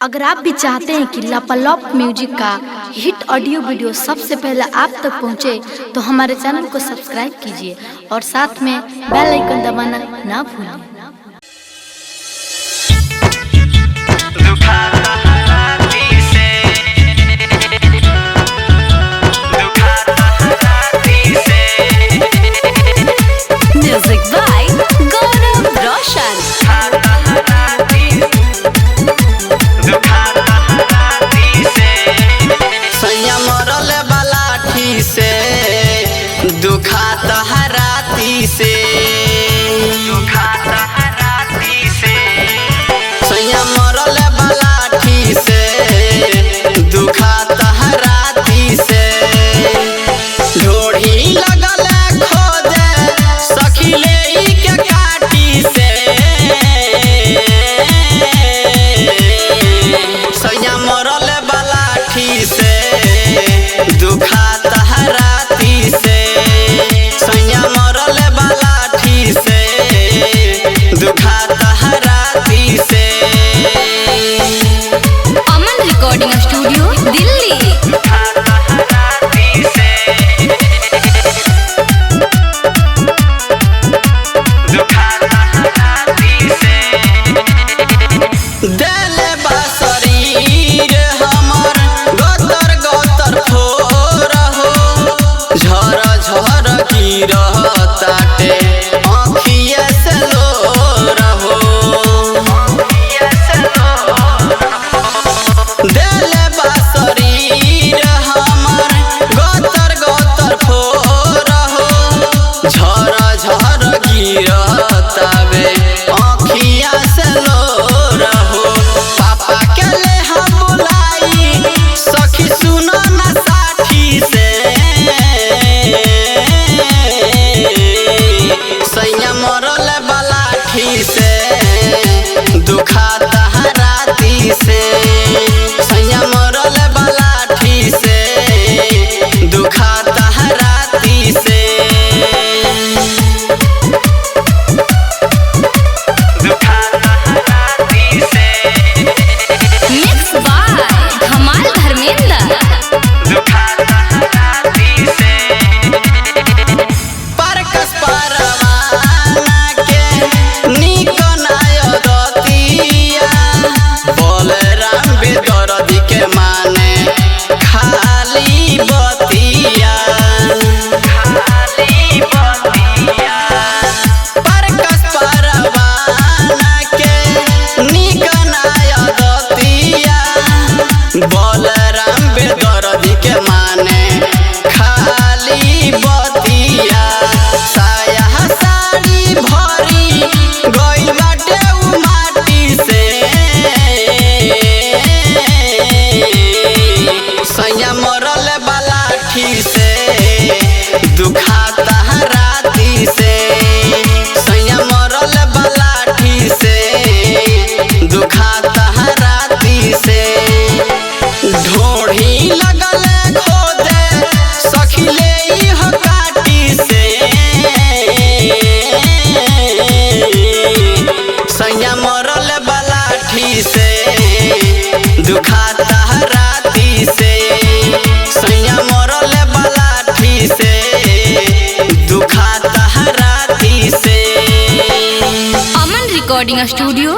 अगर आप भी चाहते हैं कि लापालॉप म्यूजिक का हिट ऑडियो वीडियो सबसे पहले आप तक पहुंचे, तो हमारे चैनल को सब्सक्राइब कीजिए और साथ में बेल आइकन दबाना ना भूलें। म्यूजिक बाय गौरव रोशन। दुखात हराती से सैया मरल बलाठी से दुखात हराती से ढोढ़ी लगल खोदे सखिले के काटी से सैया मरल बलाठी से दुखात हराती से सैया मरल बलाठी से दुखात हराती से। अमन रिकॉर्डिंग स्टूडियो दिल्ली। देले बा शरीर हमर गोतर गोतर फोर हो झर झर गिरताटे आँखिए से लोर हो। देले बा शरीर हमर गोतर गोतर फोर हो झर झर गिरतावे आँखिया से लोर हो। पापा के ले हम बुलाई सखी सुनो न साथी से सैया मरल बलाठी से दुखात हराती से सैया मरल बलाठी से दुखात हराती से। मिक्स बाय धमाल धर्मेंद्र। परकस परवाना के नीक नाय दतिया बलराम बेदर्दी के माने खाली बतिया परकस परवाना के नीक नाय दतिया बलराम बेदर्दी के माने खाली बतिया। साया साड़ी भरी गई बाटे उ माटी से सैया मरल बलाठी से दुखात हराती से सैया मरल बलाठी से दुखात हराती से ढोढ़ी लगल खोदे सखिले हो काटी से सैया मरल बलाठी से दुखात हराती से सैया मरल बलाठी से दुखात हराती से। अमन रिकॉर्डिंग स्टूडियो